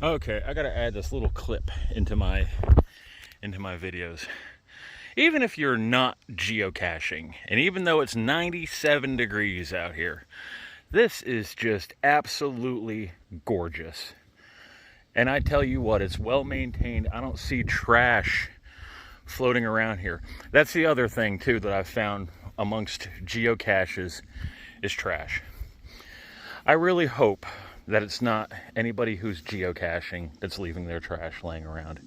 Okay, I gotta add this little clip into my videos. Even if you're not geocaching, and even though it's 97 degrees out here, this is just absolutely gorgeous. And I tell you what, it's well maintained. I don't see trash floating around here. That's the other thing too that I've found amongst geocaches is trash. I really hope that it's not anybody who's geocaching that's leaving their trash laying around.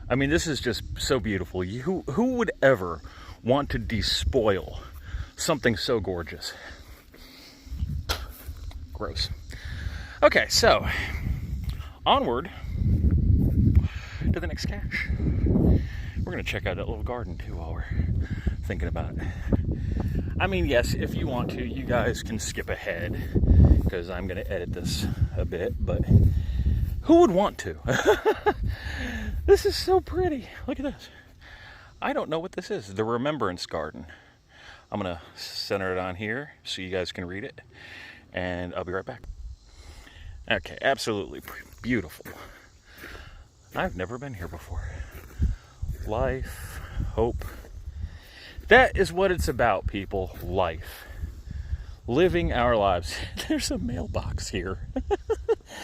I mean, this is just so beautiful. Who would ever want to despoil something so gorgeous? Gross. Okay, so onward to the next cache. We're gonna check out that little garden too while we're thinking about it. I mean, yes, if you want to, you guys can skip ahead because I'm gonna edit this a bit, but who would want to? This is so pretty. Look at this. I don't know what this is. The Remembrance Garden. I'm gonna center it on here so you guys can read it, and I'll be right back. Okay, absolutely beautiful. I've never been here before. Life, hope. That is what it's about, people. Life. Living our lives. There's a mailbox here.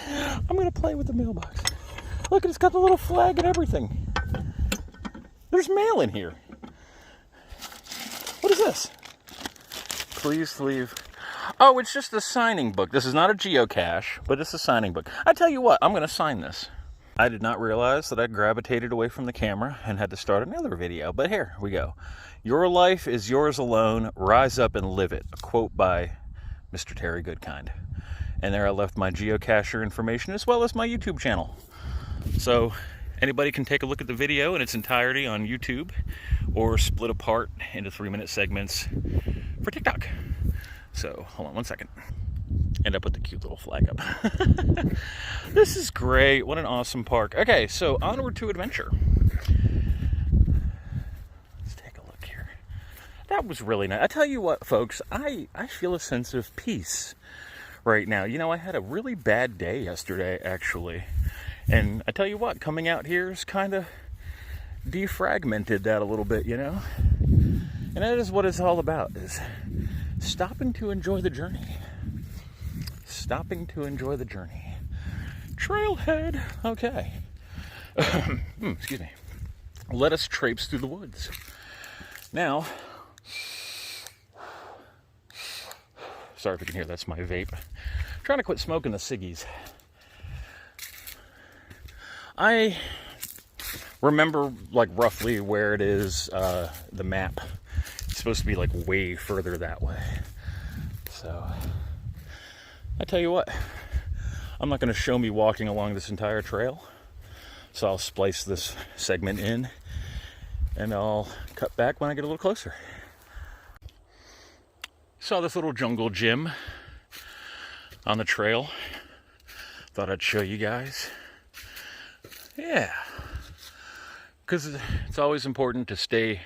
I'm going to play with the mailbox. Look, it's got the little flag and everything. There's mail in here. What is this? Please leave. Oh, it's just a signing book. This is not a geocache, but it's a signing book. I tell you what, I'm going to sign this. I did not realize that I gravitated away from the camera and had to start another video, but here we go. Your life is yours alone. Rise up and live it. A quote by Mr. Terry Goodkind. And there I left my geocacher information as well as my YouTube channel. So anybody can take a look at the video in its entirety on YouTube or split apart into 3-minute segments for TikTok. So hold on one second. And I put the cute little flag up. This is great. What an awesome park. Okay, so onward to adventure. Let's take a look here. That was really nice. I tell you what, folks, I feel a sense of peace right now. You know, I had a really bad day yesterday, actually. And I tell you what, coming out here is kind of defragmented that a little bit, you know? And that is what it's all about, is stopping to enjoy the journey. Stopping to enjoy the journey. Trailhead. Okay. Excuse me. Let us traipse through the woods. Now, sorry if you can hear, that's my vape. I'm trying to quit smoking the ciggies. I remember like roughly where it is, the map. It's supposed to be like way further that way. So I tell you what, I'm not going to show me walking along this entire trail, so I'll splice this segment in, and I'll cut back when I get a little closer. Saw this little jungle gym on the trail. Thought I'd show you guys. Yeah, because it's always important to stay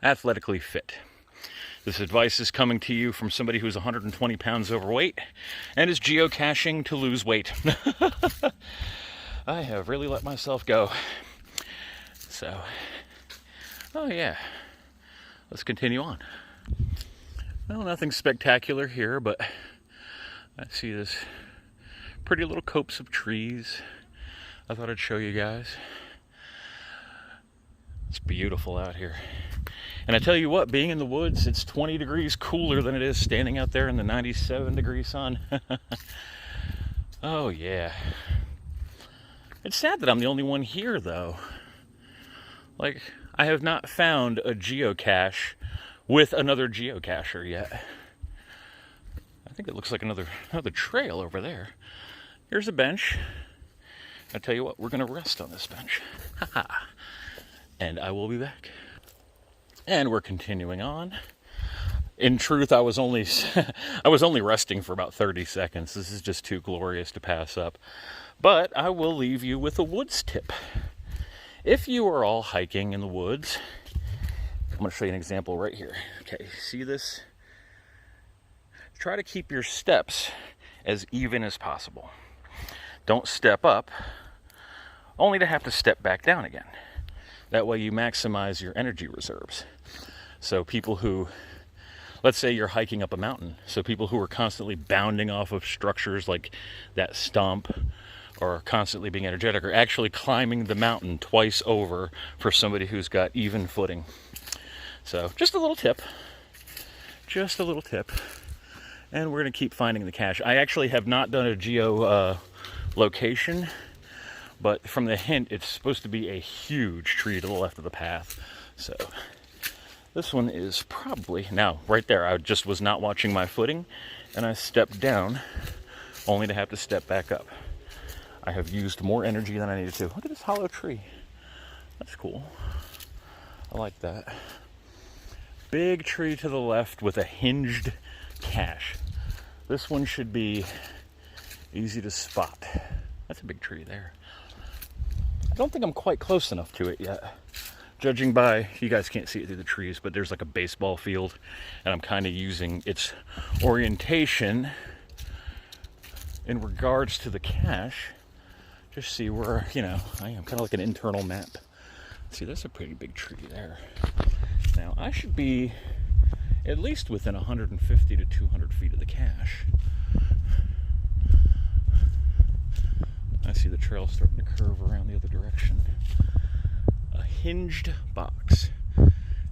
athletically fit. This advice is coming to you from somebody who's 120 pounds overweight and is geocaching to lose weight. I have really let myself go. So, oh yeah, let's continue on. Well, nothing spectacular here, but I see this pretty little copse of trees. I thought I'd show you guys. It's beautiful out here. And I tell you what, being in the woods, it's 20 degrees cooler than it is standing out there in the 97-degree sun. Oh, yeah. It's sad that I'm the only one here, though. Like, I have not found a geocache with another geocacher yet. I think it looks like another trail over there. Here's a bench. I tell you what, we're going to rest on this bench. And I will be back. And we're continuing on. In truth, I was only resting for about 30 seconds. This is just too glorious to pass up. But I will leave you with a woods tip. If you are all hiking in the woods, I'm going to show you an example right here. Okay, see this? Try to keep your steps as even as possible. Don't step up only to have to step back down again. That way you maximize your energy reserves. So people who, let's say you're hiking up a mountain, so people who are constantly bounding off of structures like that stump or constantly being energetic are actually climbing the mountain twice over for somebody who's got even footing. So just a little tip. Just a little tip. And we're going to keep finding the cache. I actually have not done a geo location, but from the hint, it's supposed to be a huge tree to the left of the path. So this one is probably, now right there, I just was not watching my footing, and I stepped down only to have to step back up. I have used more energy than I needed to. Look at this hollow tree. That's cool. I like that. Big tree to the left with a hinged cache. This one should be easy to spot. That's a big tree there. I don't think I'm quite close enough to it yet. Judging by, you guys can't see it through the trees, but there's like a baseball field, and I'm kind of using its orientation in regards to the cache. Just see where, I am kind of like an internal map. See, that's a pretty big tree there. Now, I should be at least within 150 to 200 feet of the cache. I see the trail starting to curve around the other direction. A hinged box.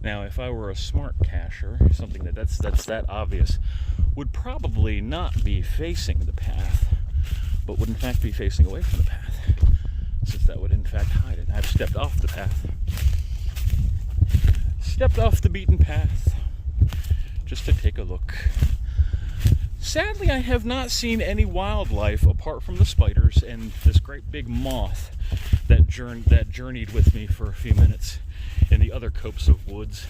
Now, if I were a smart cacher, something that's that obvious, would probably not be facing the path, but would in fact be facing away from the path, since that would in fact hide it. I've stepped off the path. Stepped off the beaten path just to take a look. Sadly, I have not seen any wildlife apart from the spiders and this great big moth that journeyed with me for a few minutes in the other copse of woods.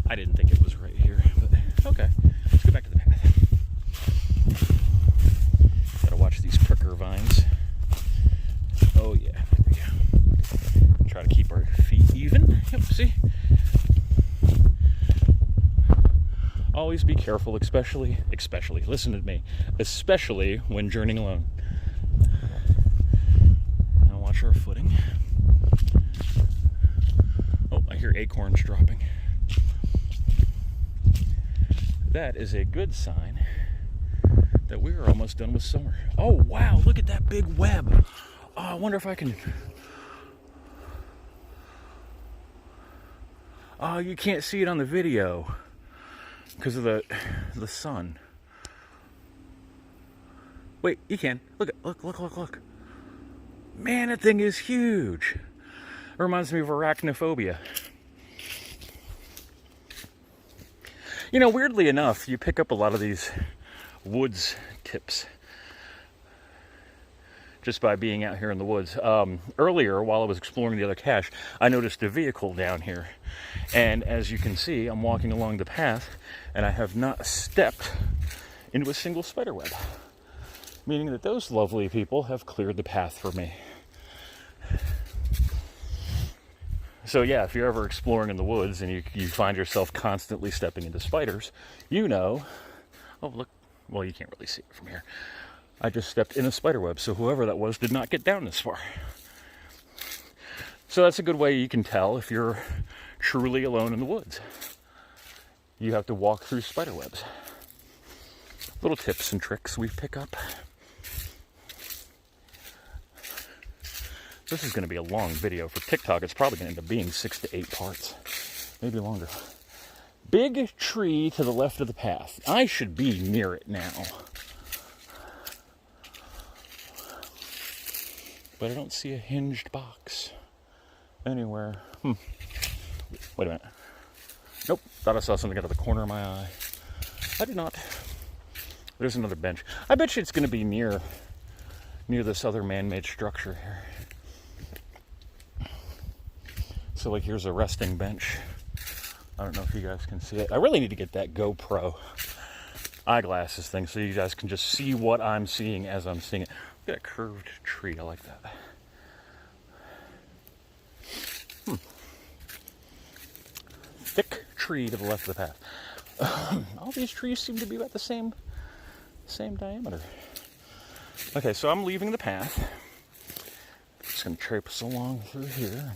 I didn't think it was right here, but okay. Let's go back to the path. Gotta watch these pricker vines. Oh yeah, there we go. Try to keep our feet even. Yep, see? Always be careful, especially, listen to me, especially when journeying alone. Now watch our footing. Oh, I hear acorns dropping. That is a good sign that we are almost done with summer. Oh, wow, look at that big web. Oh, I wonder if I can... Oh, you can't see it on the video because of the sun. Wait, you can. Look. Man, that thing is huge. It reminds me of arachnophobia. Weirdly enough, you pick up a lot of these woods tips just by being out here in the woods. Earlier, while I was exploring the other cache, I noticed a vehicle down here. And as you can see, I'm walking along the path, and I have not stepped into a single spider web. Meaning that those lovely people have cleared the path for me. So yeah, if you're ever exploring in the woods and you find yourself constantly stepping into spiders, oh look, well you can't really see it from here. I just stepped in a spider web, so whoever that was did not get down this far. So that's a good way you can tell if you're truly alone in the woods. You have to walk through spider webs. Little tips and tricks we pick up. This is going to be a long video for TikTok. It's probably going to end up being 6 to 8 parts, maybe longer. Big tree to the left of the path. I should be near it now. But I don't see a hinged box anywhere. Wait a minute. Nope, thought I saw something out of the corner of my eye. I did not. There's another bench. I bet you it's going to be near this other man-made structure here. So like here's a resting bench. I don't know if you guys can see it. I really need to get that GoPro eyeglasses thing so you guys can just see what I'm seeing as I'm seeing it. Look at that curved tree. I like that. Thick tree to the left of the path. All these trees seem to be about the same diameter. Okay, so I'm leaving the path. just going to traipse along through here and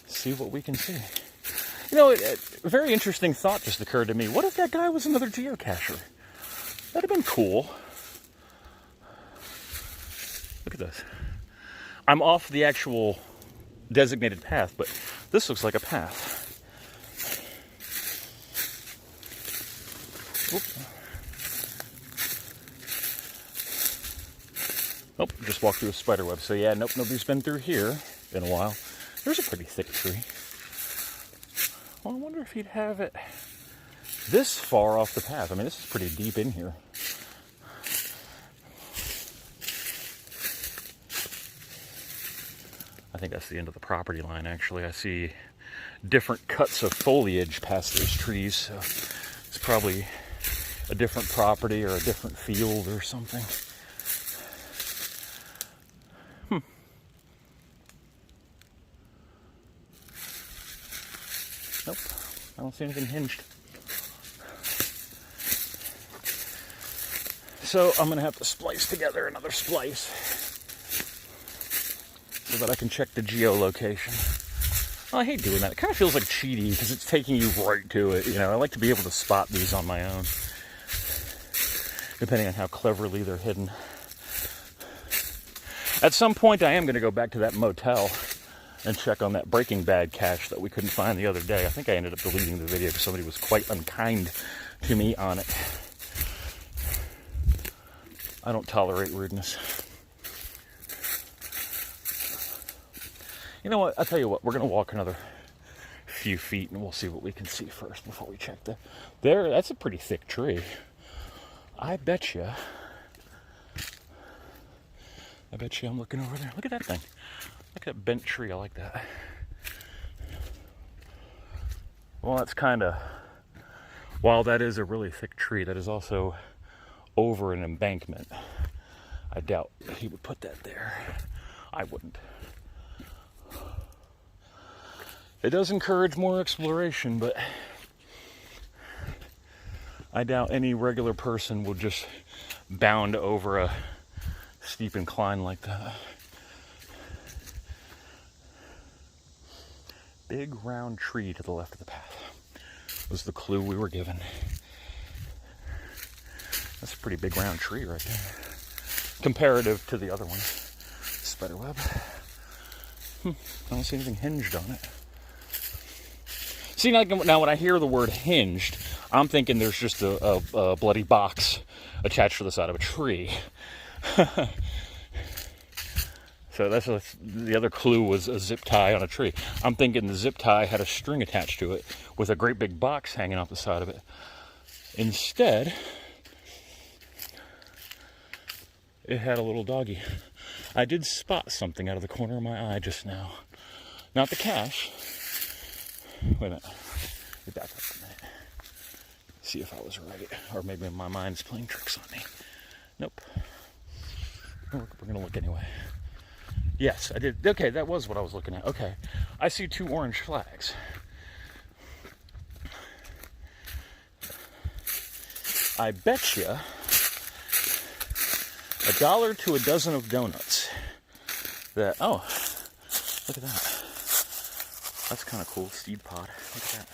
see what we can see. You know, a very interesting thought just occurred to me. What if that guy was another geocacher? That'd have been cool. Look at this. I'm off the actual designated path, but this looks like a path. Nope, just walked through a spider web. So yeah, nope, nobody's been through here in a while. There's a pretty thick tree. Well, I wonder if he'd have it this far off the path. I mean, this is pretty deep in here. I think that's the end of the property line, actually. I see different cuts of foliage past those trees, so it's probably a different property or a different field or something. Nope, I don't see anything hinged. So I'm gonna have to splice together another splice so that I can check the geolocation. Well, I hate doing that. It kind of feels like cheating because it's taking you right to it. You know, I like to be able to spot these on my own, depending on how cleverly they're hidden. At some point, I am going to go back to that motel and check on that Breaking Bad cache that we couldn't find the other day. I think I ended up deleting the video because somebody was quite unkind to me on it. I don't tolerate rudeness. You know what? I'll tell you what. We're going to walk another few feet and we'll see what we can see first before we check there. That's a pretty thick tree. I bet you I'm looking over there. Look at that thing. Look at that bent tree. I like that. Well, that's kind of... While that is a really thick tree, that is also over an embankment. I doubt he would put that there. I wouldn't. It does encourage more exploration, but I doubt any regular person will just bound over a steep incline like that. Big round tree to the left of the path was the clue we were given. That's a pretty big round tree right there, comparative to the other one. Spiderweb. I don't see anything hinged on it. See, now when I hear the word hinged, I'm thinking there's just a bloody box attached to the side of a tree. So that's the other clue was a zip tie on a tree. I'm thinking the zip tie had a string attached to it with a great big box hanging off the side of it. Instead, it had a little doggy. I did spot something out of the corner of my eye just now. Not the cache. Wait a minute. Get back up a minute. See if I was right. Or maybe my mind's playing tricks on me. Nope. We're going to look anyway. Yes, I did. Okay, that was what I was looking at. Okay. I see 2 orange flags. I bet you $1 to a dozen of donuts. Oh, look at that. That's kind of cool. Seed pod. Look at that.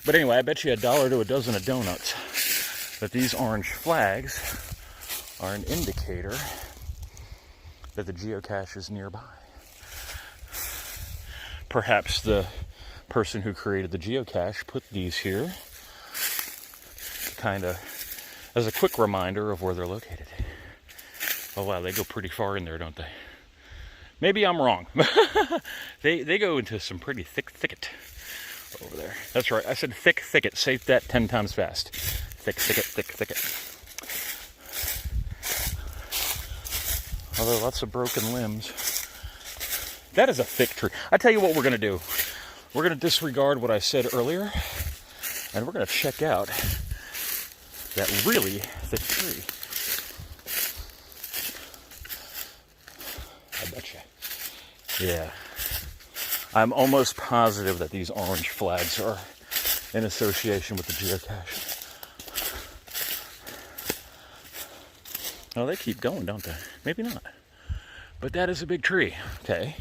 But anyway, I bet you $1 to a dozen of donuts that these orange flags are an indicator that the geocache is nearby. Perhaps the person who created the geocache put these here kind of as a quick reminder of where they're located. Oh wow, they go pretty far in there, don't they? Maybe I'm wrong. They go into some pretty thick thicket over there. That's right, I said thick thicket. Say that 10 times fast. Thick thicket, thick thicket. Although lots of broken limbs. That is a thick tree. I tell you what we're going to do. We're going to disregard what I said earlier, and we're going to check out that really thick tree. I bet you. Yeah. I'm almost positive that these orange flags are in association with the geocache. Oh, they keep going, don't they? Maybe not. But that is a big tree. Okay,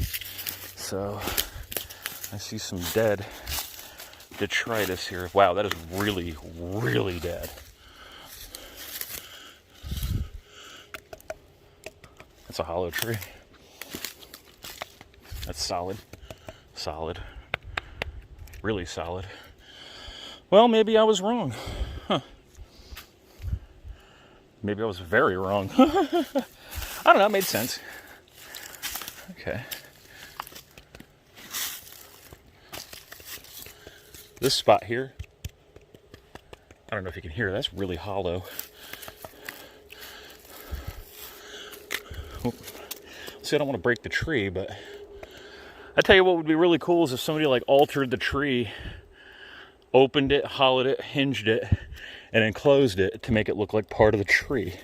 so I see some dead detritus here. Wow, that is really, really dead. That's a hollow tree. That's solid. Solid. Really solid. Well, maybe I was wrong. Huh. Maybe I was very wrong. I don't know, it made sense. Okay. This spot here, I don't know if you can hear, that's really hollow. See, I don't want to break the tree, but I tell you what would be really cool is if somebody like altered the tree, opened it, hollowed it, hinged it, and then closed it to make it look like part of the tree.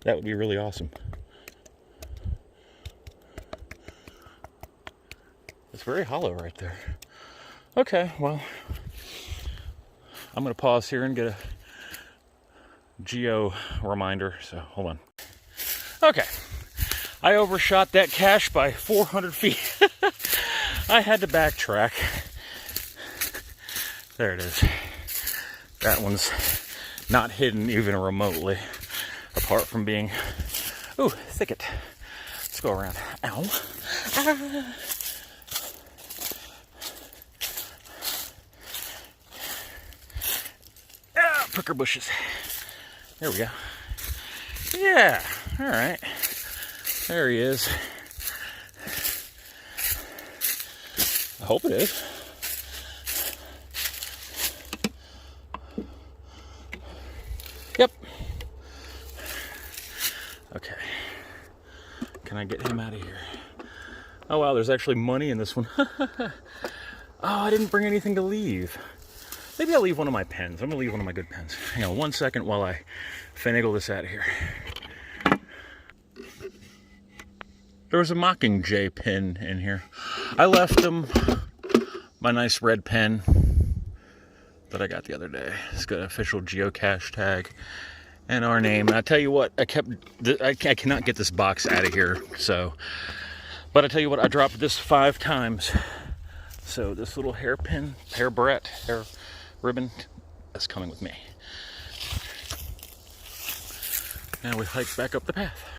That would be really awesome. It's very hollow right there. Okay, well, I'm going to pause here and get a geo reminder, so hold on. Okay, I overshot that cache by 400 feet. I had to backtrack. There it is. That one's not hidden even remotely, apart from being, ooh, thicket. Let's go around. Ow. Ah. Pricker bushes. There we go. Yeah, all right. There he is. I hope it is. Yep. Okay. Can I get him out of here? Oh wow, there's actually money in this one. Oh, I didn't bring anything to leave. Maybe I'll leave one of my pens. I'm gonna leave one of my good pens. Hang on 1 second while I finagle this out of here. There was a Mockingjay pen in here. I left them my nice red pen that I got the other day. It's got an official geocache tag and our name. And I tell you what, I cannot get this box out of here. So, but I tell you what, I dropped this 5 times. So this little hairpin, hair ribbon, that's coming with me. Now we hike back up the path.